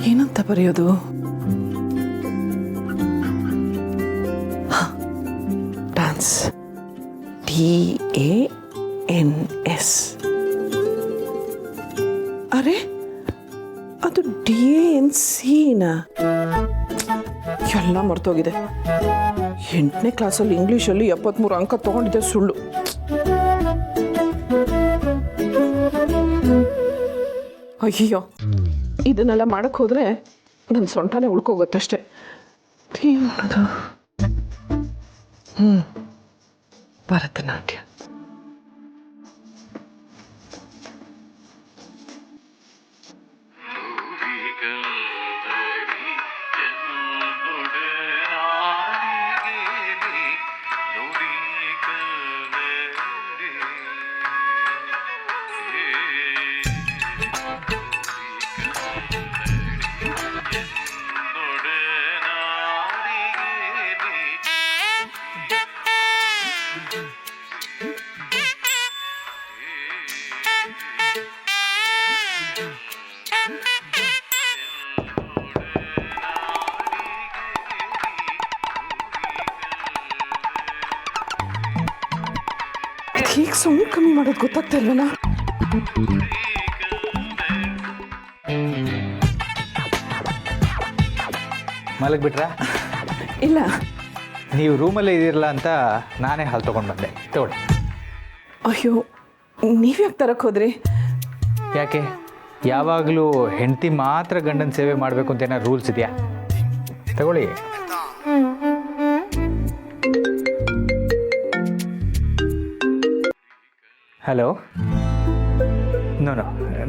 ಏನಂತ ಬರೆಯೋದು? Dance, DANS. ಅರೆ, ಅದು DANCನಾ? ಎಲ್ಲ ಮರ್ತೋಗಿದೆ. 8ನೇ ಕ್ಲಾಸಲ್ಲಿ ಇಂಗ್ಲೀಷಲ್ಲಿ 73 ಅಂಕ ತಗೊಂಡಿದ್ದೆ ಸುಳ್ಳು. ಅಯ್ಯೋ, ಇದನ್ನೆಲ್ಲ ಮಾಡಕ್ಕೆ ಹೋದ್ರೆ ನನ್ನ ಸೊಂಟನೇ ಉಳ್ಕೋಗುತ್ತಷ್ಟೆ. ಏನು ಮಾಡೋದು? ಭರತನಾಟ್ಯ. ಈಗ ಸೌಂಡ್ ಕಮ್ಮಿ ಮಾಡೋದು ಗೊತ್ತಾಗ್ತಾ ಇಲ್ವಲ್ಲ? ಮಲಗಿಬಿಟ್ರಾ? ಇಲ್ಲ, ನೀವು ರೂಮಲ್ಲೇ ಇದಿರಲ್ಲ ಅಂತ ನಾನೇ ಹಾಲು ತೊಗೊಂಡು ಬಂದೆ. ತಗೊಳ್ಳಿ. ಅಯ್ಯೋ, ನೀವ್ಯಾಕೆ ತರಕ್ಕೆ ಹೋದ್ರಿ? ಯಾಕೆ ಯಾವಾಗಲೂ ಹೆಂಡತಿ ಮಾತ್ರ ಗಂಡನ ಸೇವೆ ಮಾಡಬೇಕು ಅಂತ ಏನಾದ್ರು ರೂಲ್ಸ್ ಇದೆಯಾ? ತಗೊಳ್ಳಿ. Hello. No,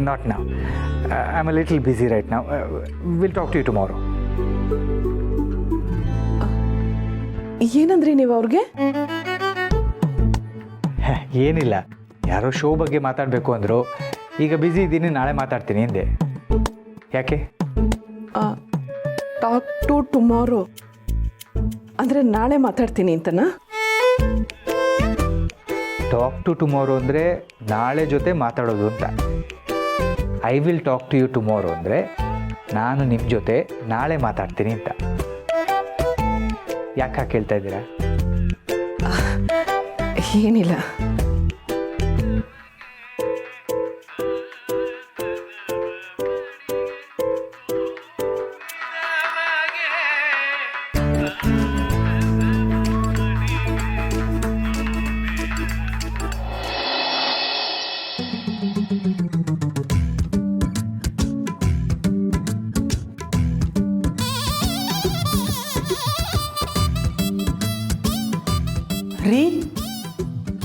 not now. I am a little busy right now. Will talk to you tomorrow. ಏನಂದ್ರಿ ನೀವು ಅವ್ರಿಗೆ? ಏನಿಲ್ಲ, ಯಾರೋ ಶೋ ಬಗ್ಗೆ ಮಾತಾಡಬೇಕು ಅಂದರು. ಈಗ ಬ್ಯುಸಿ ಇದ್ದೀನಿ, ನಾಳೆ ಮಾತಾಡ್ತೀನಿ ಎಂದೆ. ಯಾಕೆ? ಟಾಕ್ ಟು ಟುಮಾರೋ ಅಂದರೆ ನಾಳೆ ಮಾತಾಡ್ತೀನಿ ಅಂತನಾ? ಟಾಕ್ ಟು ಟುಮಾರೋ ಅಂದರೆ ನಾಳೆ ಜೊತೆ ಮಾತಾಡೋದು ಅಂತ. I will talk to you tomorrow ಅಂದರೆ ನಾನು ನಿಮ್ಮ ಜೊತೆ ನಾಳೆ ಮಾತಾಡ್ತೀನಿ ಅಂತ. ಯಾಕೆ ಕೇಳ್ತಾ ಇದ್ದೀರಾ? ಏನಿಲ್ಲ.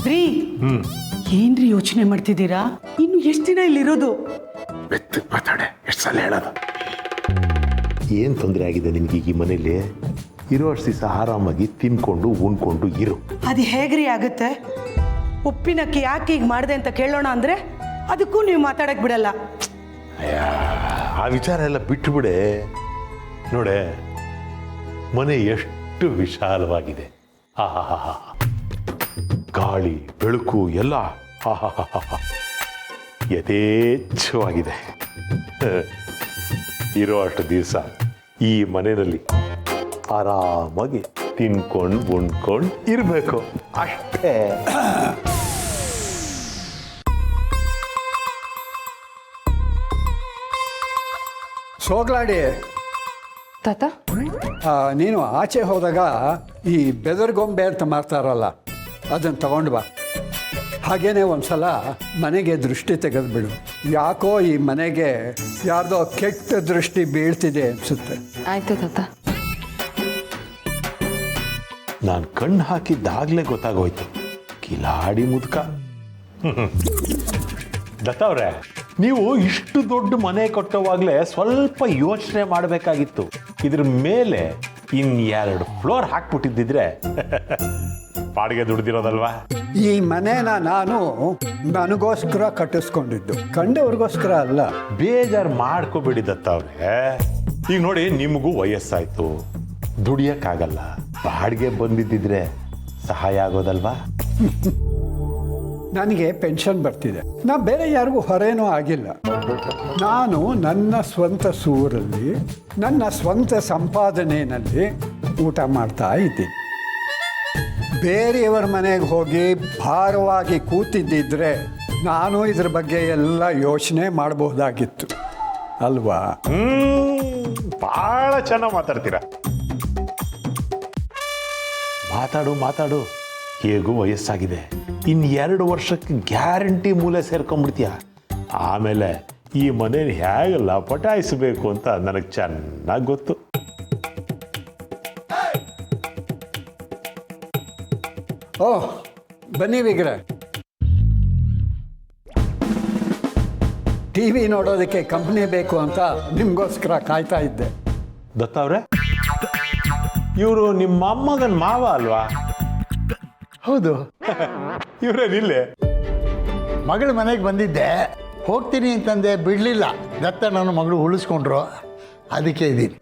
ರೀ ಏನ್ರಿ ಯೋಚನೆ ಮಾಡ್ತಿದ್ದೀರಾ? ಇನ್ನು ಎಷ್ಟು ದಿನ ಇಲ್ಲಿರೋದು? ಮಾತಾಡೆ, ಎಷ್ಟು ಸಲ ಹೇಳೋದು? ಏನು ತೊಂದರೆ ಆಗಿದೆ ನಿಮ್ಗೆ ಈ ಮನೇಲಿ? ಇರೋಷ್ಟು ದಿವಸ ಆರಾಮಾಗಿ ತಿನ್ಕೊಂಡು ಉಣ್ಕೊಂಡು ಇರು. ಅದು ಹೇಗ್ರಿ ಆಗುತ್ತೆ? ಉಪ್ಪಿನಕ್ಕೆ ಯಾಕೆ ಈಗ ಮಾಡಿದೆ ಅಂತ ಕೇಳೋಣ ಅಂದರೆ ಅದಕ್ಕೂ ನೀವು ಮಾತಾಡಕ್ಕೆ ಬಿಡಲ್ಲ. ಆ ವಿಚಾರ ಎಲ್ಲ ಬಿಟ್ಟುಬಿಡೆ. ನೋಡೆ, ಮನೆ ಎಷ್ಟು ವಿಶಾಲವಾಗಿದೆ. ಆಹಾ, ಗಾಳಿ ಬೆಳಕು ಎಲ್ಲ ಆಹಾ ಯಥೇಚ್ಛವಾಗಿದೆ. ಇರೋ ಅಷ್ಟು ದಿವಸ ಈ ಮನೆಯಲ್ಲಿ ಆರಾಮಾಗಿ ತಿನ್ಕೊಂಡು ಉಣ್ಕೊಂಡು ಇರಬೇಕು ಅಷ್ಟೇ. ಸೋಗ್ಲಾಡಿ ತಾತ, ನೀನು ಆಚೆ ಹೋದಾಗ ಈ ಬೆದರ್ಗೊಂಬೆ ಅಂತ ಮಾರ್ತಾರಲ್ಲ, ಅದನ್ನು ತಗೊಂಡು ಬಾ. ಹಾಗೇನೆ ಒಂದ್ಸಲ ಮನೆಗೆ ದೃಷ್ಟಿ ತೆಗೆದುಬಿಡು. ಯಾಕೋ ಈ ಮನೆಗೆ ಯಾರ್ದೋ ಕೆಟ್ಟ ದೃಷ್ಟಿ ಬೀಳ್ತಿದೆ ಅನಿಸುತ್ತೆ. ಆಯ್ತು ತಾತ. ನಾನು ಕಣ್ಣು ಹಾಕಿದ್ದಾಗಲೇ ಗೊತ್ತಾಗೋಯ್ತು. ಕಿಲಾಡಿ ಮುದುಕ. ದತ್ತವ್ರೆ, ನೀವು ಇಷ್ಟು ದೊಡ್ಡ ಮನೆ ಕಟ್ಟೋವಾಗಲೇ ಸ್ವಲ್ಪ ಯೋಚನೆ ಮಾಡಬೇಕಾಗಿತ್ತು. ಇದ್ರ ಮೇಲೆ ಇನ್ನೆರಡು ಫ್ಲೋರ್ ಹಾಕ್ಬಿಟ್ಟಿದ್ದಿದ್ರೆ ಬಾಡಿಗೆ ದುಡ್ದಿರೋದಲ್ವಾ? ಈ ಮನೇನ ನಾನು ನನಗೋಸ್ಕರ ಕಟ್ಟಿಸ್ಕೊಂಡಿದ್ದು, ಕಂಡವ್ರಿಗೋಸ್ಕರ ಅಲ್ಲ. ಬೇಜಾರು ಮಾಡ್ಕೋಬೇಡಿ ದತ್ತವ್ರೆ. ಈಗ ನೋಡಿ, ನಿಮಗೂ ವಯಸ್ಸಾಯ್ತು, ದುಡಿಯಕ್ಕಾಗಲ್ಲ. ಬಾಡಿಗೆ ಬಂದಿದ್ದಿದ್ರೆ ಸಹಾಯ ಆಗೋದಲ್ವಾ? ನನಗೆ ಪೆನ್ಷನ್ ಬರ್ತಿದೆ. ನಾ ಬೇರೆ ಯಾರಿಗೂ ಹೊರೇನೂ ಆಗಿಲ್ಲ. ನಾನು ನನ್ನ ಸ್ವಂತ ಸೂರಲ್ಲಿ ನನ್ನ ಸ್ವಂತ ಸಂಪಾದನೆಯಲ್ಲಿ ಊಟ ಮಾಡ್ತಾ ಇದ್ದೀನಿ. ಬೇರೆಯವರ ಮನೆಗೆ ಹೋಗಿ ಭಾರವಾಗಿ ಕೂತಿದ್ದಿದ್ರೆ ನಾನು ಇದ್ರ ಬಗ್ಗೆ ಎಲ್ಲ ಯೋಚನೆ ಮಾಡಬಹುದಾಗಿತ್ತು ಅಲ್ವಾ? ಭಾಳ ಚೆನ್ನಾಗಿ ಮಾತಾಡ್ತೀರ. ಮಾತಾಡು ಹೇಗೂ ವಯಸ್ಸಾಗಿದೆ. ಇನ್ನು 2 ವರ್ಷಕ್ಕೆ ಗ್ಯಾರಂಟಿ ಮೂಲೆ ಸೇರ್ಕೊಂಡ್ಬಿಡ್ತೀಯ. ಆಮೇಲೆ ಈ ಮನೇನ ಹೇಗೆಲ್ಲ ಪಟಾಯಿಸಬೇಕು ಅಂತ ನನಗೆ ಚೆನ್ನಾಗಿ ಗೊತ್ತು. ಓಹ್, ಬನ್ನಿ ವಿಗ್ರೆ. ಟಿ ವಿ ನೋಡೋದಕ್ಕೆ ಕಂಪ್ನಿ ಬೇಕು ಅಂತ ನಿಮಗೋಸ್ಕರ ಕಾಯ್ತಾ ಇದ್ದೆ. ದತ್ತ ಅವ್ರೆ, ಇವರು ನಿಮ್ಮ ಅಮ್ಮಗನ ಮಾವ ಅಲ್ವಾ? ಹೌದು, ಇವರೇನಿಲ್ಲೇ? ಮಗಳ ಮನೆಗೆ ಬಂದಿದ್ದೆ. ಹೋಗ್ತೀನಿ ಅಂತಂದೆ, ಬಿಡಲಿಲ್ಲ. ದತ್ತ ನನ್ನ ಮಗಳು ಉಳಿಸ್ಕೊಂಡ್ರು, ಅದಕ್ಕೆ ಇದ್ದೀನಿ.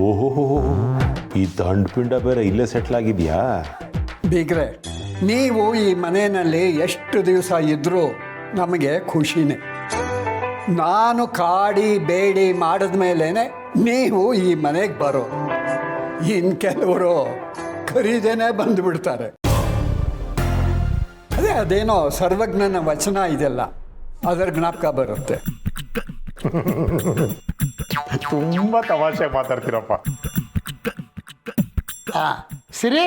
ಓಹೋ, ಈ ದಂಡಪಿಂಡ ಬೇರೆ ಇಲ್ಲೇ ಸೆಟ್ಲ್ ಆಗಿದ್ಯಾ? ಬೀಗ್ರೆ, ನೀವು ಈ ಮನೆಯಲ್ಲಿ ಎಷ್ಟು ದಿವಸ ಇದ್ದರೂ ನಮಗೆ ಖುಷಿನೇ. ನಾನು ಕಾಡಿ ಬೇಡಿ ಮಾಡಿದ ಮೇಲೇ ನೀವು ಈ ಮನೆಗೆ ಬರೋ. ಇನ್ನು ಕೆಲವರು ಖರೀದೇನೆ ಬಂದುಬಿಡ್ತಾರೆ. ಅದೇನೋ ಸರ್ವಜ್ಞನ ವಚನ ಇದೆಲ್ಲ, ಅದರ ಜ್ಞಾಪಕ ಬರುತ್ತೆ. ತುಂಬ ತಮಾಷೆ ಮಾತಾಡ್ತೀರಪ್ಪ. ಹಾಂ, ಸಿರಿ,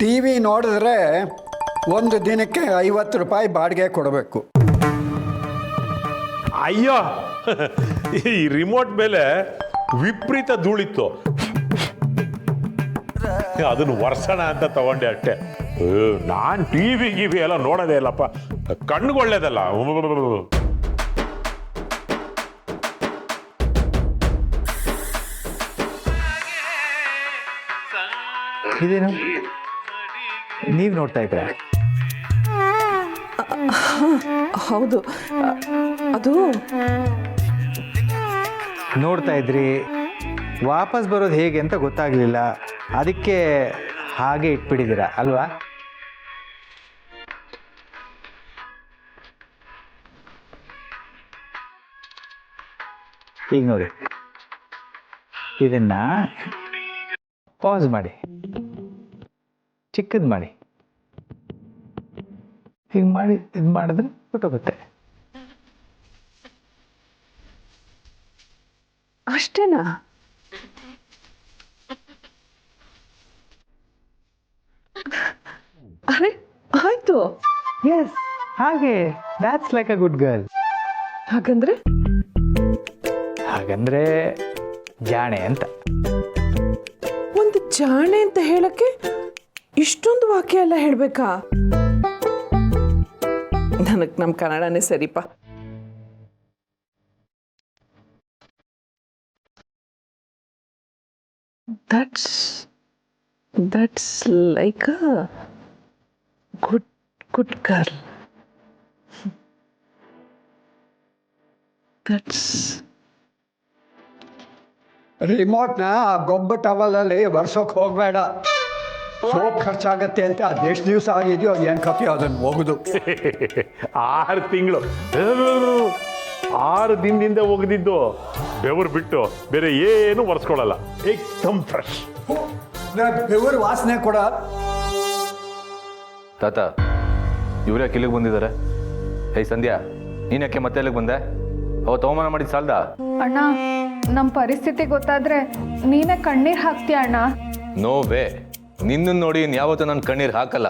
ಟಿ ವಿ ನೋಡಿದ್ರೆ ಒಂದು ದಿನಕ್ಕೆ 50 ರೂಪಾಯಿ ಬಾಡಿಗೆ ಕೊಡಬೇಕು. ಅಯ್ಯೋ, ಈ ರಿಮೋಟ್ ಮೇಲೆ ವಿಪರೀತ ಧೂಳಿತ್ತು, ಅದನ್ನು ಒರ್ಸೋಣ ಅಂತ ತಗೊಂಡೆ ಅಷ್ಟೇ. ನಾನು ಟಿವಿ ಗಿವಿ ಎಲ್ಲ ನೋಡೋದೇ ಇಲ್ಲಪ್ಪ, ಕಣ್ಣುಗೊಳ್ಳೇದಲ್ಲ. ಇದೇನು ನೀವು ನೋಡ್ತಾ ಇದ್ರೆ? ಹೌದು, ಅದು ನೋಡ್ತಾ ಇದ್ರಿ, ವಾಪಸ್ ಬರೋದು ಹೇಗೆ ಅಂತ ಗೊತ್ತಾಗಲಿಲ್ಲ, ಅದಕ್ಕೆ ಹಾಗೆ ಇಟ್ಬಿಟ್ಟಿದ್ದೀರಾ ಅಲ್ವಾ? ಈಗ ನೋಡಿ, ಇದನ್ನ ಪಾಸ್ ಮಾಡಿ, ಚಿಕ್ಕದು ಮಾಡಿ, ಹೀಗೆ ಮಾಡಿ ಇದು ಮಾಡಿದ್ರೆ ಗೊತ್ತಾಗುತ್ತೆ. ಅಷ್ಟೇನಾ? ಅರೆ ಆಯ್ತು. ಎಸ್, ಹಾಗೆ. That's like a good girl. ಹಾಗಂದ್ರೆ ಜಾಣೆ ಅಂತ. ಒಂದು ಜಾಣೆ ಅಂತ ಹೇಳಕ್ಕೆ ಇಷ್ಟೊಂದು ವಾಕ್ಯ ಎಲ್ಲ ಹೇಳ್ಬೇಕಾ? ನನಗೆ ನಮ್ಮ ಕನ್ನಡನೇ ಸರಿಪಾ. That's like a good girl. That's ರಿಮೋಟ್ನ ಗೊಬ್ಬ ಟವಲಲ್ಲಿ ಬರ್ಸೋಕೆ ಹೋಗಬೇಡ. ಸೋಪ್ ಖರ್ಚಾಗತ್ತೆ ಅಂತ ಅದೆಷ್ಟು ದಿವಸ ಆಗಿದೆಯೋ ಏನು ಕಥೆ ಅದನ್ನು ಹೋಗುದು. 6 ತಿಂಗಳು, 6 ದಿನದಿಂದ ಒಗೆದಿದ್ದು, ಬೆವರು ಬಿಟ್ಟು ಬೇರೆ ಏನು ಒರೆಸ್ಕೊಳ್ಳಲ್ಲ, ಏಕ್ದಮ್ ಫ್ರೆಶ್. ಬೆವರು ವಾಸನೆ ಕೂಡ. ತಾತ, ಇವ್ರ್ಯಾಕೆ ಇಲ್ಲಿಗೆ ಬಂದಿದ್ದಾರೆ? ಏಯ್ ಸಂಧ್ಯಾ, ನೀನು ಯಾಕೆ ಮತ್ತೆ ಇಲ್ಲಿಗೆ ಬಂದೆ? ಅವತ್ತು ಅವಮಾನ ಮಾಡಿದ್ದು ಸಾಲ್ದ? ಅಣ್ಣ, ನಮ್ಮ ಪರಿಸ್ಥಿತಿ ಗೊತ್ತಾದ್ರೆ ನೀನೇ ಕಣ್ಣೀರು ಹಾಕ್ತೀಯ ಅಣ್ಣ. ನೋ ವೇ, ನಿನ್ನನ್ನು ನೋಡಿ ಯಾವತ್ತೂ ನಾನು ಕಣ್ಣೀರು ಹಾಕಲ್ಲ.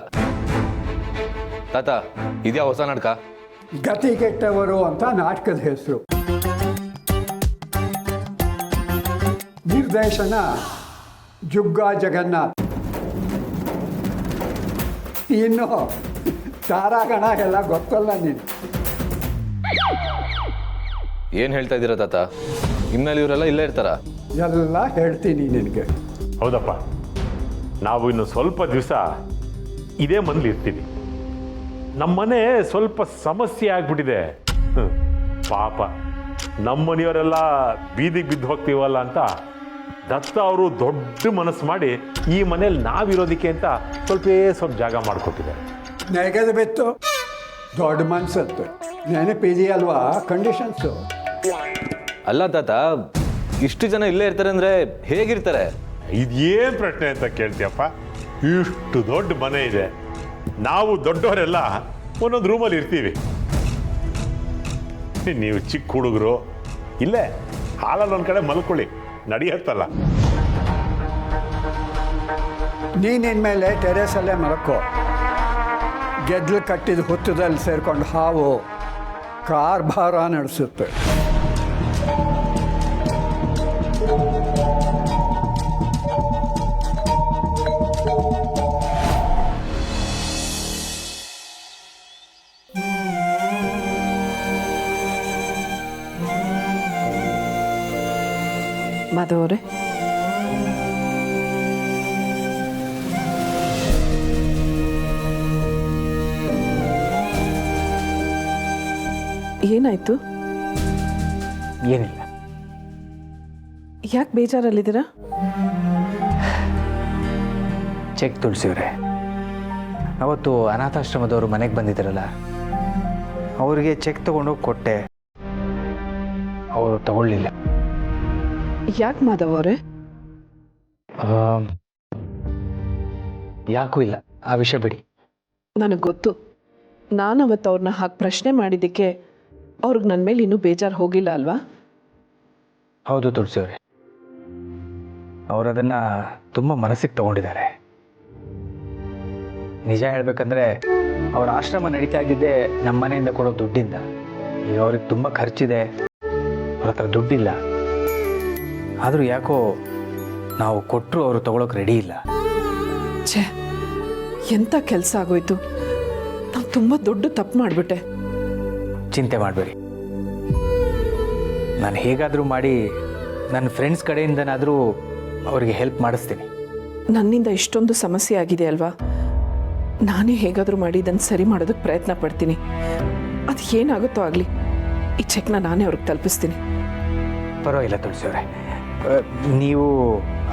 ತಾತ, ಇದ್ಯಾ ಹೊಸ ನಾಟಕ? ಗತಿ ಕೆಟ್ಟವರು ಅಂತ ನಾಟಕದ ಹೆಸರು. ನಿರ್ದೇಶನ ಜುಗ್ಗಾ ಜಗನ್ನಾಥ್. ಇನ್ನು ತಾರಾಗಣ ಎಲ್ಲ ಗೊತ್ತಲ್ಲ ನೀನು. ಏನು ಹೇಳ್ತಾ ಇದ್ದೀರಾ ತಾತ? ಇನ್ಮೇಲೆ ಇವರೆಲ್ಲ ಇಲ್ಲೇ ಇರ್ತಾರ? ಎಲ್ಲ ಹೇಳ್ತೀನಿ ನಿನಗೆ. ಹೌದಪ್ಪ, ನಾವು ಇನ್ನು ಸ್ವಲ್ಪ ದಿವಸ ಇದೇ ಮನೇಲಿ ಇರ್ತೀವಿ. ನಮ್ಮನೆ ಸ್ವಲ್ಪ ಸಮಸ್ಯೆ ಆಗ್ಬಿಟ್ಟಿದೆ. ಪಾಪ ನಮ್ಮ ಮನೆಯವರೆಲ್ಲ ಬೀದಿಗೆ ಬಿದ್ದು ಹೋಗ್ತೀವಲ್ಲ ಅಂತ ದತ್ತ ಅವರು ದೊಡ್ಡ ಮನಸ್ಸು ಮಾಡಿ ಈ ಮನೇಲಿ ನಾವಿರೋದಕ್ಕೆ ಅಂತ ಸ್ವಲ್ಪ ಜಾಗ ಮಾಡಿಕೊಟ್ಟಿದ್ದಾರೆ. ನೆಗೆದು ಬಿತ್ತು ದೊಡ್ಡ ಮನ್ಸತ್ತು ನೆನಪಿದೆಯಲ್ವಾ ಕಂಡೀಷನ್ಸು. ಅಲ್ಲ ತಾತ, ಇಷ್ಟು ಜನ ಇಲ್ಲೇ ಇರ್ತಾರೆ ಅಂದ್ರೆ ಹೇಗಿರ್ತಾರೆ? ಇದೇನು ಪ್ರಶ್ನೆ ಅಂತ ಕೇಳ್ತೀಯಪ್ಪ? ಇಷ್ಟು ದೊಡ್ಡ ಮನೆ ಇದೆ, ನಾವು ದೊಡ್ಡವರೆಲ್ಲ ಒಂದೊಂದು ರೂಮಲ್ಲಿ ಇರ್ತೀವಿ. ನೀವು ಚಿಕ್ಕ ಹುಡುಗರು ಇಲ್ಲೇ ಹಾಲಲ್ಲಿ ಒಂದು ಕಡೆ ಮಲ್ಕೊಳ್ಳಿ, ನಡೆಯತ್ತಲ್ಲ. ನೀನಿನ್ಮೇಲೆ ಟೆರೇಸಲ್ಲೇ ಮಲ್ಕೋ. ಗೆದ್ಲು ಕಟ್ಟಿದ ಹುತ್ತದಲ್ಲಿ ಸೇರ್ಕೊಂಡು ಹಾವು ಕಾರ್ಭಾರ ನಡೆಸುತ್ತೆ. ಮಾಧವ್ ಅವರೇ, ಏನಾಯ್ತು? ಏನಿಲ್ಲ. ಯಾಕೆ ಬೇಜಾರಲ್ಲಿದ್ದೀರಾ? ಚೆಕ್ ತುಳಸಿವ್ರೆ, ಅವತ್ತು ಅನಾಥಾಶ್ರಮದವರು ಮನೆಗೆ ಬಂದಿದ್ದಾರಲ್ಲ, ಅವರಿಗೆ ಚೆಕ್ ತೊಗೊಂಡೋಗಿ ಕೊಟ್ಟೆ, ಅವರು ತಗೊಳ್ಳಿಲ್ಲ. ಯಾಕೆ ಮಾಧವ್ ಅವರೇ? ಯಾಕೂ ಇಲ್ಲ, ಆ ವಿಷಯ ಬಿಡಿ. ನನಗೆ ಗೊತ್ತು, ನಾನು ಅವತ್ತು ಅವ್ರನ್ನ ಹಾಗೆ ಪ್ರಶ್ನೆ ಮಾಡಿದ್ದಕ್ಕೆ ಅವ್ರಿಗೆ ನನ್ನ ಮೇಲೆ ಇನ್ನೂ ಬೇಜಾರು ಹೋಗಿಲ್ಲ ಅಲ್ವಾ? ಹೌದು ತುಳಸಿಯವರೇ, ಅವರು ಅದನ್ನು ತುಂಬ ಮನಸ್ಸಿಗೆ ತಗೊಂಡಿದ್ದಾರೆ. ನಿಜ ಹೇಳಬೇಕಂದ್ರೆ ಅವ್ರ ಆಶ್ರಮ ನಡೀತಾ ಇದ್ದಿದ್ದೆ ನಮ್ಮ ಮನೆಯಿಂದ ಕೊಡೋ ದುಡ್ಡಿಂದ. ಈಗ ಅವ್ರಿಗೆ ತುಂಬ ಖರ್ಚಿದೆ, ಅವ್ರ ಹತ್ರ ದುಡ್ಡಿಲ್ಲ. ಆದರೂ ಯಾಕೋ ನಾವು ಕೊಟ್ಟರು ಅವರು ತಗೊಳಕ್ಕೆ ರೆಡಿ ಇಲ್ಲ. ಛೇ, ಎಂಥ ಕೆಲಸ ಆಗೋಯ್ತು. ನಾನು ತುಂಬ ದೊಡ್ಡ ತಪ್ಪು ಮಾಡಿಬಿಟ್ಟೆ. ಚಿಂತೆ ಮಾಡಬೇಡಿ, ನಾನು ಹೇಗಾದರೂ ಮಾಡಿ ನನ್ನ ಫ್ರೆಂಡ್ಸ್ ಕಡೆಯಿಂದನಾದರೂ ಅವರಿಗೆ ಹೆಲ್ಪ್ ಮಾಡಿಸ್ತೀನಿ. ನನ್ನಿಂದ ಇಷ್ಟೊಂದು ಸಮಸ್ಯೆ ಆಗಿದೆ ಅಲ್ವಾ, ನಾನೇ ಹೇಗಾದರೂ ಮಾಡಿ ಇದನ್ನು ಸರಿ ಮಾಡೋದಕ್ಕೆ ಪ್ರಯತ್ನ ಪಡ್ತೀನಿ. ಅದು ಏನಾಗುತ್ತೋ ಆಗಲಿ, ಈ ಚೆಕ್ನ ನಾನೇ ಅವ್ರಿಗೆ ತಲುಪಿಸ್ತೀನಿ. ಪರವಾಗಿಲ್ಲ ತುಳಸಿಯವರೇ, ನೀವು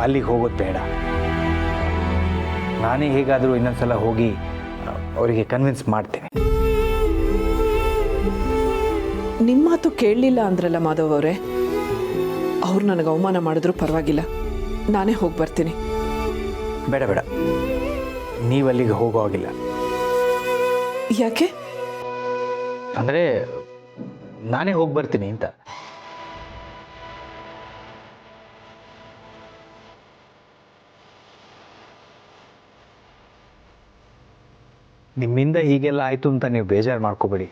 ಅಲ್ಲಿಗೆ ಹೋಗೋದು ಬೇಡ. ನಾನೇ ಹೇಗಾದರೂ ಇನ್ನೊಂದ್ಸಲ ಹೋಗಿ ಅವರಿಗೆ ಕನ್ವಿನ್ಸ್ ಮಾಡ್ತೀನಿ. ನಿಮ್ಮ ಮಾತು ಕೇಳಲಿಲ್ಲ ಅಂದ್ರಲ್ಲ ಮಾಧವ್ ಅವರೇ, ಅವ್ರು ನನಗೆ ಅವಮಾನ ಮಾಡಿದ್ರು ಪರವಾಗಿಲ್ಲ, ನಾನೇ ಹೋಗಿ ಬರ್ತೀನಿ. ಬೇಡ ಬೇಡ, ನೀವು ಅಲ್ಲಿಗೆ ಹೋಗೋ ಹಾಗಿಲ್ಲ. ಯಾಕೆ? ಅಂದರೆ ನಾನೇ ಹೋಗಿ ಬರ್ತೀನಿ ಅಂತ. ನಿಮ್ಮಿಂದ ಹೀಗೆಲ್ಲ ಆಯಿತು ಅಂತ ನೀವು ಬೇಜಾರು ಮಾಡ್ಕೋಬೇಡಿ.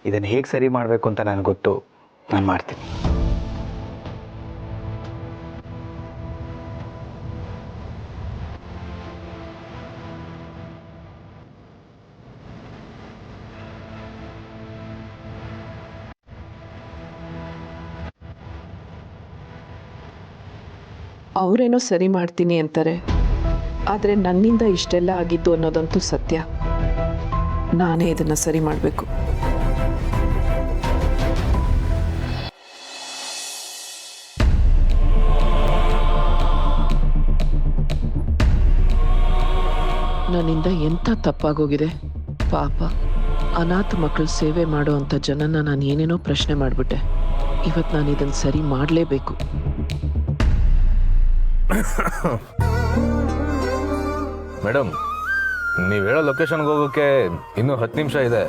ಇದನ್ನು ಹೇಗೆ ಸರಿ ಮಾಡಬೇಕು ಅಂತ ನನಗೆ ಗೊತ್ತು, ನಾನು ಮಾಡ್ತೀನಿ. ಅವರೇನೋ ಸರಿ ಮಾಡ್ತೀನಿ ಅಂತಾರೆ, ಆದರೆ ನನ್ನಿಂದ ಇಷ್ಟೆಲ್ಲ ಆಗಿದ್ದು ಅನ್ನೋದಂತೂ ಸತ್ಯ. ನಾನೇ ಇದನ್ನು ಸರಿ ಮಾಡಬೇಕು. ನನ್ನಿಂದ ಎಂಥ ತಪ್ಪಾಗೋಗಿದೆ ಪಾಪ. ಅನಾಥ ಮಕ್ಕಳ ಸೇವೆ ಮಾಡೋ ಅಂಥ ಜನನ ನಾನು ಏನೇನೋ ಪ್ರಶ್ನೆ ಮಾಡಿಬಿಟ್ಟೆ. ಇವತ್ತು ನಾನು ಇದನ್ನು ಸರಿ ಮಾಡಲೇಬೇಕು. ಮೇಡಮ್, ನೀವು ಹೇಳೋ ಲೊಕೇಶನ್ಗೆ ಹೋಗೋಕ್ಕೆ ಇನ್ನೂ 10 ನಿಮಿಷ ಇದೆ.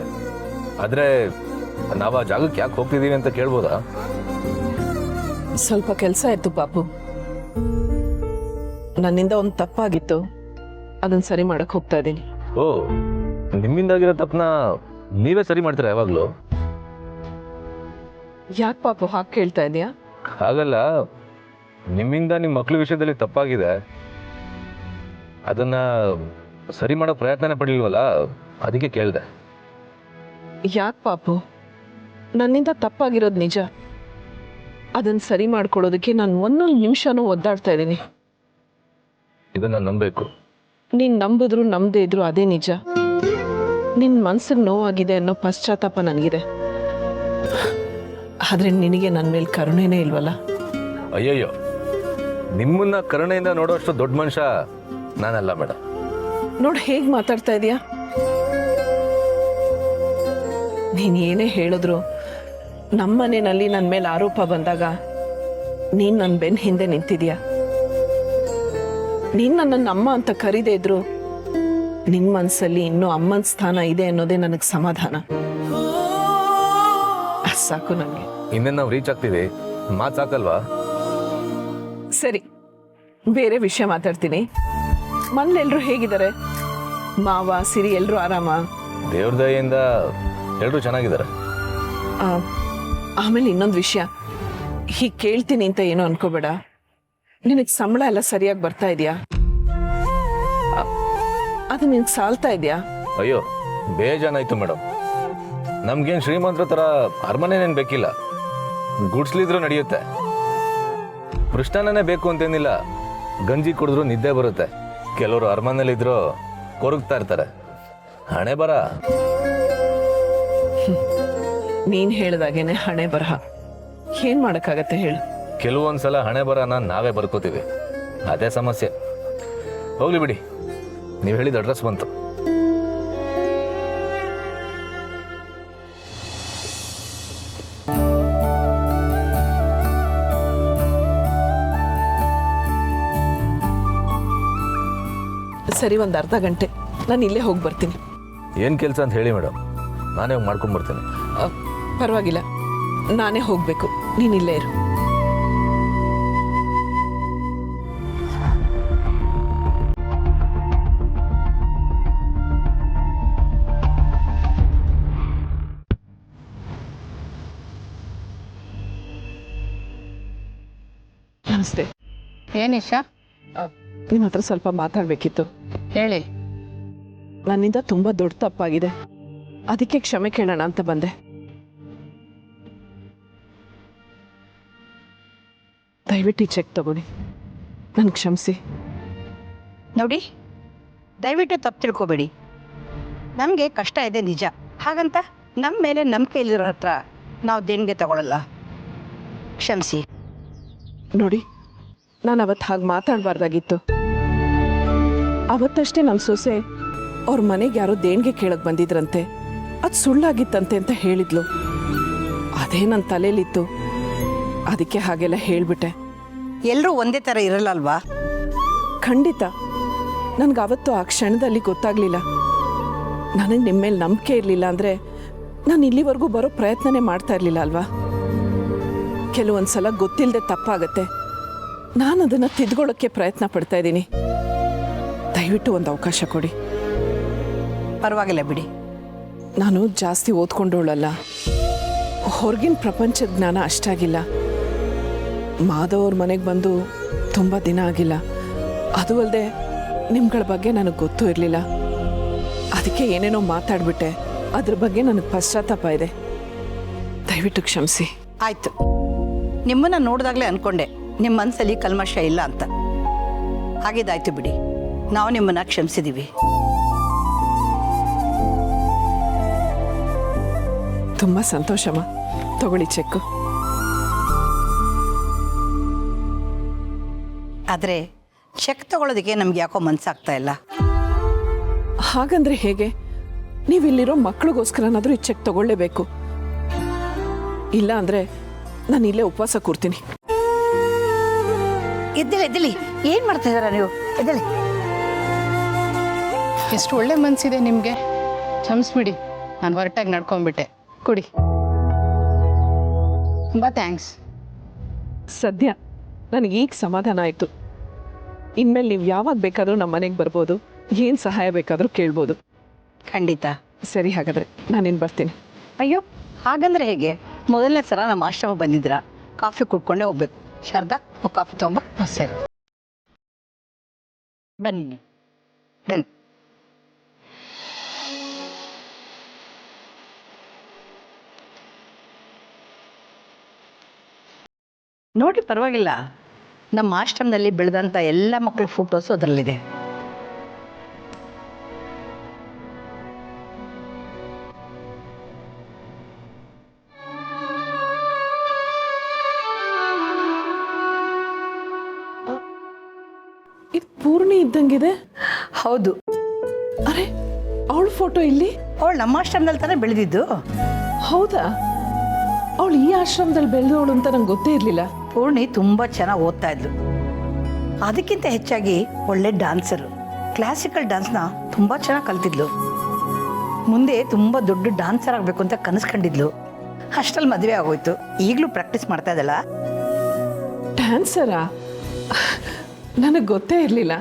ಆದರೆ ನಾವು ಆ ಜಾಗಕ್ಕೆ ಯಾಕೆ ಹೋಗ್ತಿದ್ದೀವಿ ಅಂತ ಕೇಳ್ಬೋದಾ? ಸ್ವಲ್ಪ ಕೆಲಸ ಇತ್ತು ಪಾಪು, ನನ್ನಿಂದ ಒಂದು ತಪ್ಪಾಗಿತ್ತು, ಅದನ್ನು ಸರಿ ಮಾಡಕ್ಕೆ ಹೋಗ್ತಾ ಇದ್ದೀನಿ. ಓ, ನಿಮ್ಮಿಂದಾಗಿರೋ ತಪ್ಪನ್ನ ನೀವೇ ಸರಿ ಮಾಡ್ತೀರಾ ಯಾವಾಗಲೂ? ಯಾಕೆ ಪಾಪು ಹಾಗೆ ಕೇಳ್ತಾ ಇದೆಯಾ? ಹಾಗಲ್ಲ, ನಿಮ್ಮಿಂದ ನಿಮ್ಮ ಮಕ್ಕಳ ವಿಷಯದಲ್ಲಿ ತಪ್ಪಾಗಿದೆ, ಅದನ್ನು ಸರಿ ಮಾಡೋ ಪ್ರಯತ್ನನೇ ಪಡಲಿಲ್ವಲ್ಲ, ಅದಕ್ಕೆ ಕೇಳಿದೆ. ಯಾಕೆ ಪಾಪು, ನನ್ನಿಂದ ತಪ್ಪಾಗಿರೋದು ನಿಜ. ಅದನ್ನು ಸರಿ ಮಾಡ್ಕೊಳ್ಳೋದಕ್ಕೆ ನಾನು ಒಂದೊಂದು ನಿಮಿಷನೂ ಒದ್ದಾಡ್ತಾ ಇದ್ದೀನಿ. ಇದನ್ನು ನಂಬಬೇಕು. ನೀನು ನಂಬಿದ್ರು ನಂಬದೇ ಇದ್ರು ಅದೇ ನಿಜ. ನಿನ್ನ ಮನಸ್ಸಿಗೆ ನೋವಾಗಿದೆ ಅನ್ನೋ ಪಶ್ಚಾತ್ತಾಪ ನನಗಿದೆ. ಆದರೆ ನಿನಗೆ ನನ್ನ ಮೇಲೆ ಕರುಣೆನೇ ಇಲ್ವಲ್ಲ? ಅಯ್ಯಯ್ಯೋ, ನಿಮ್ಮನ್ನ ಕರುಣೆಯಿಂದ ನೋಡೋಷ್ಟು ದೊಡ್ಡ ಮನುಷ್ಯ ನಾನಲ್ಲ ಮೇಡಮ್. ನೋಡಿ ಹೇಗೆ ಮಾತಾಡ್ತಾ ಇದೀಯಾ. ನೀನು ಏನೇ ಹೇಳಿದ್ರು ನಮ್ಮನೆಯಲ್ಲಿ ನನ್ನ ಮೇಲೆ ಆರೋಪ ಬಂದಾಗ ನೀನು ನನ್ನ ಬೆನ್ನ ಹಿಂದೆ ನಿಂತಿದ್ಯಾ. ನೀನು ನನ್ನನ್ನು ಅಮ್ಮ ಅಂತ ಕರೀದೇ ಇದ್ರು ನಿನ್ನ ಮನಸ್ಸಲ್ಲಿ ಇನ್ನೂ ಅಮ್ಮನ ಸ್ಥಾನ ಇದೆ ಅನ್ನೋದೇ ನನಗೆ ಸಮಾಧಾನ. ಸಾಕು ನನಗೆ. ಇನ್ನೇನು ನಾವು ರೀಚ್ ಆಗ್ತೀವಿ, ಮಾತು ಸಾಕಲ್ವಾ? ಸರಿ, ಬೇರೆ ವಿಷಯ ಮಾತಾಡ್ತೀನಿ. ಮನೇಲೆಲ್ಲರೂ ಹೇಗಿದ್ದಾರೆ? ಮಾವ, ಸಿರಿ ಎಲ್ಲರೂ ಆರಾಮ? ದೇವ್ರ ದಯೆಯಿಂದ ಎಲ್ಲರೂ ಚೆನ್ನಾಗಿದ್ದಾರೆ. ಆಮೇಲೆ ಇನ್ನೊಂದು ವಿಷಯ, ಹೀಗೆ ಕೇಳ್ತೀನಿ ಅಂತ ಏನೋ ಅನ್ಕೋಬೇಡ. ನಿನಗೆ ಸಂಬಳ ಎಲ್ಲ ಸರಿಯಾಗಿ ಬರ್ತಾ ಇದೆಯಾ? ಅದು ನಿನಗೆ ಸಾಲ್ತಾ ಇದೆಯಾ? ಅಯ್ಯೋ, ಬೇಜಾನಾಯ್ತು ಮೇಡಮ್. ನಮ್ಗೇನು ಶ್ರೀಮಂತರ ಥರ ಅರಮನೆನೇನು ಬೇಕಿಲ್ಲ, ಗುಡ್ಸ್ಲಿದ್ರು ನಡೆಯುತ್ತೆ. ಪೃಷ್ಠಾನೇ ಬೇಕು ಅಂತೇನಿಲ್ಲ, ಗಂಜಿ ಕುಡಿದ್ರು ನಿದ್ದೆ ಬರುತ್ತೆ. ಕೆಲವರು ಅರಮನೆಯಲ್ಲಿದ್ರು ಕೊರಗ್ತಾ ಇರ್ತಾರೆ. ಹಣೆ ಬರ. ನೀನು ಹೇಳ್ದಾಗೇನೆ ಹಣೆ ಬರಹ. ಏನ್ ಮಾಡಕ್ಕಾಗತ್ತೆ ಹೇಳು? ಕೆಲವೊಂದ್ಸಲ ಹಣೆ ಬರನ ನಾವೇ ಬರ್ಕೋತೀವಿ, ಅದೇ ಸಮಸ್ಯೆ. ಹೋಗ್ಲಿ ಬಿಡಿ, ನೀವು ಹೇಳಿದ ಅಡ್ರೆಸ್ ಬಂತು. ಸರಿ, ಒಂದು ಅರ್ಧ ಗಂಟೆ ನಾನು ಇಲ್ಲೇ ಹೋಗಿ ಬರ್ತೀನಿ. ಏನು ಕೆಲಸ ಅಂತ ಹೇಳಿ ಮೇಡಮ್, ನಾನೇ ಹೋಗಿ ಮಾಡ್ಕೊಂಡು ಬರ್ತೀನಿ. ಪರವಾಗಿಲ್ಲ, ನಾನೇ ಹೋಗಬೇಕು, ನೀನು ಇಲ್ಲೇ ಇರು. ನಮಸ್ತೆ. ಏನಿಶಾ? ನಿಮ್ಮ ಹತ್ರ ಸ್ವಲ್ಪ ಮಾತಾಡಬೇಕಿತ್ತು. ಹೇಳಿ. ನನ್ನಿಂದ ತುಂಬ ದೊಡ್ಡ ತಪ್ಪಾಗಿದೆ, ಅದಕ್ಕೆ ಕ್ಷಮೆ ಕೇಳೋಣ ಅಂತ ಬಂದೆ. ದಯವಿಟ್ಟು ಈ ಚೆಕ್ ತಗೊಳ್ಳಿ, ನನ್ಗೆ ಕ್ಷಮಿಸಿ. ನೋಡಿ, ದಯವಿಟ್ಟು ತಪ್ಪು ತಿಳ್ಕೊಬೇಡಿ. ನಮಗೆ ಕಷ್ಟ ಇದೆ ನಿಜ, ಹಾಗಂತ ನಮ್ಮ ಮೇಲೆ ನಂಬಿಕೆ ಇಲ್ಲಿರೋ ಹತ್ರ ನಾವು ದೇಣಿಗೆ ತಗೊಳ್ಳಲ್ಲ. ಕ್ಷಮಿಸಿ. ನೋಡಿ, ನಾನು ಅವತ್ತು ಹಾಗೆ ಮಾತಾಡಬಾರ್ದಾಗಿತ್ತು. ಅವತ್ತಷ್ಟೇ ನಮ್ಮ ಸೊಸೆ ಅವ್ರ ಮನೆಗೆ ಯಾರೋ ದೇಣಿಗೆ ಕೇಳಕ್ಕೆ ಬಂದಿದ್ರಂತೆ, ಅದು ಸುಳ್ಳಾಗಿತ್ತಂತೆ ಅಂತ ಹೇಳಿದ್ಲು. ಅದೇ ನನ್ನ ತಲೆಯಲ್ಲಿತ್ತು, ಅದಕ್ಕೆ ಹಾಗೆಲ್ಲ ಹೇಳಿಬಿಟ್ಟೆ. ಎಲ್ಲರೂ ಒಂದೇ ಥರ ಇರಲ್ಲ ಅಲ್ವಾ? ಖಂಡಿತ. ನನಗೆ ಅವತ್ತು ಆ ಕ್ಷಣದಲ್ಲಿ ಗೊತ್ತಾಗಲಿಲ್ಲ. ನನಗೆ ನಿಮ್ಮ ಮೇಲೆ ನಂಬಿಕೆ ಇರಲಿಲ್ಲ ಅಂದರೆ ನಾನು ಇಲ್ಲಿವರೆಗೂ ಬರೋ ಪ್ರಯತ್ನನೇ ಮಾಡ್ತಾ ಇರಲಿಲ್ಲ ಅಲ್ವಾ? ಕೆಲವೊಂದು ಸಲ ಗೊತ್ತಿಲ್ಲದೆ ತಪ್ಪಾಗತ್ತೆ. ನಾನು ಅದನ್ನು ತಿದ್ಕೊಳ್ಳೋಕ್ಕೆ ಪ್ರಯತ್ನ ಪಡ್ತಾ ಇದ್ದೀನಿ. ದಯವಿಟ್ಟು ಒಂದು ಅವಕಾಶ ಕೊಡಿ. ಪರವಾಗಿಲ್ಲ ಬಿಡಿ. ನಾನು ಜಾಸ್ತಿ ಓದ್ಕೊಂಡವಳಲ್ಲ, ಹೊರಗಿನ ಪ್ರಪಂಚದ ಜ್ಞಾನ ಅಷ್ಟಾಗಿಲ್ಲ. ಮಾಧವ್ ಅವ್ರ ಮನೆಗೆ ಬಂದು ತುಂಬ ದಿನ ಆಗಿಲ್ಲ. ಅದು ಅಲ್ಲದೆ ನಿಮ್ಗಳ ಬಗ್ಗೆ ನನಗೆ ಗೊತ್ತೂ ಇರಲಿಲ್ಲ. ಅದಕ್ಕೆ ಏನೇನೋ ಮಾತಾಡ್ಬಿಟ್ಟೆ. ಅದ್ರ ಬಗ್ಗೆ ನನಗೆ ಪಶ್ಚಾತ್ತಾಪ ಇದೆ. ದಯವಿಟ್ಟು ಕ್ಷಮಿಸಿ. ಆಯಿತು. ನಿಮ್ಮನ್ನು ನೋಡಿದಾಗಲೇ ಅಂದ್ಕೊಂಡೆ ನಿಮ್ಮ ಮನಸ್ಸಲ್ಲಿ ಕಲ್ಮಶ ಇಲ್ಲ ಅಂತ. ಹಾಗಿದ್ದಾಯ್ತು ಬಿಡಿ, ನಾವು ನಿಮ್ಮನ್ನು ಕ್ಷಮಿಸಿದ್ದೀವಿ. ತುಂಬ ಸಂತೋಷಮ್ಮ. ತಗೊಳ್ಳಿ ಚೆಕ್ಕು. ಆದರೆ ಚೆಕ್ ತಗೊಳ್ಳೋದಕ್ಕೆ ನಮ್ಗೆ ಯಾಕೋ ಮನಸ್ಸಾಗ್ತಾ ಇಲ್ಲ. ಹಾಗಂದ್ರೆ ಹೇಗೆ? ನೀವಿಲ್ಲಿರೋ ಮಕ್ಕಳಿಗೋಸ್ಕರನಾದರೂ ಈ ಚೆಕ್ ತಗೊಳ್ಳೇಬೇಕು. ಇಲ್ಲ ಅಂದರೆ ನಾನು ಇಲ್ಲೇ ಉಪವಾಸ ಕೂರ್ತೀನಿ. ಎದ್ದೇಳಿ, ಏನು ಮಾಡ್ತಿದ್ದೀರಾ ನೀವು? ಎದ್ದೇಳಿ. ಎಷ್ಟು ಒಳ್ಳೆ ಮನಸ್ಸಿದೆ ನಿಮಗೆ. ಕ್ಷಮಿಸ್ಬಿಡಿ, ನಾನು ಹೊರಟಾಗಿ ನಡ್ಕೊಂಡ್ಬಿಟ್ಟೆ. ಕುಡಿ. ತುಂಬ ಥ್ಯಾಂಕ್ಸ್. ಸದ್ಯ ನನಗೆ ಈಗ ಸಮಾಧಾನ ಆಯಿತು. ಇನ್ಮೇಲೆ ನೀವು ಯಾವಾಗ ಬೇಕಾದರೂ ನಮ್ಮ ಮನೆಗೆ ಬರ್ಬೋದು, ಏನು ಸಹಾಯ ಬೇಕಾದರೂ ಕೇಳ್ಬೋದು. ಖಂಡಿತ. ಸರಿ, ಹಾಗಾದರೆ ನಾನಿನ್ನು ಬರ್ತೀನಿ. ಅಯ್ಯೋ, ಹಾಗಂದ್ರೆ ಹೇಗೆ? ಮೊದಲನೇ ಸಲ ನಮ್ಮ ಆಶ್ರಮ ಬಂದಿದ್ದೀರಾ, ಕಾಫಿ ಕುಡ್ಕೊಂಡೇ ಹೋಗ್ಬೇಕು. ಶಾರದಾ, ಕಾಫಿ ತೊಗೊಂಬ. ಸರಿ, ಬನ್ನಿ ಬನ್ನಿ. ನೋಡಿ, ಪರವಾಗಿಲ್ಲ. ನಮ್ಮ ಆಶ್ರಮದಲ್ಲಿ ಬೆಳೆದಂಥ ಎಲ್ಲ ಮಕ್ಕಳ ಫೋಟೋಸು ಅದರಲ್ಲಿದೆ. ಇದು ಪೂರ್ಣಿ ಇದ್ದಂಗಿದೆ. ಹೌದು, ಅರೆ ಅವಳ ಫೋಟೋ ಇಲ್ಲಿ. ಅವಳು ನಮ್ಮ ಆಶ್ರಮದಲ್ಲಿ ತಾನೇ ಬೆಳೆದಿದ್ದು. ಹೌದಾ? ಅವಳು ಈ ಆಶ್ರಮದಲ್ಲಿ ಬೆಳೆದವಳು ಅಂತ ನಂಗೆ ಗೊತ್ತೇ ಇರಲಿಲ್ಲ. ಪೂರ್ಣಿ ತುಂಬ ಚೆನ್ನಾಗಿ ಓದ್ತಾ ಇದ್ಲು. ಅದಕ್ಕಿಂತ ಹೆಚ್ಚಾಗಿ ಒಳ್ಳೆ ಡ್ಯಾನ್ಸರು. ಕ್ಲಾಸಿಕಲ್ ಡ್ಯಾನ್ಸ್ನ ತುಂಬ ಚೆನ್ನಾಗಿ ಕಲ್ತಿದ್ಲು. ಮುಂದೆ ತುಂಬ ದೊಡ್ಡ ಡ್ಯಾನ್ಸರ್ ಆಗಬೇಕು ಅಂತ ಕನಸು ಕಂಡಿದ್ಲು. ಅಷ್ಟರಲ್ಲಿ ಮದುವೆ ಆಗೋಯ್ತು. ಈಗಲೂ ಪ್ರಾಕ್ಟೀಸ್ ಮಾಡ್ತಾ ಇದ್ದಲ್ಲ. ಡ್ಯಾನ್ಸರಾ? ನನಗೆ ಗೊತ್ತೇ ಇರಲಿಲ್ಲ.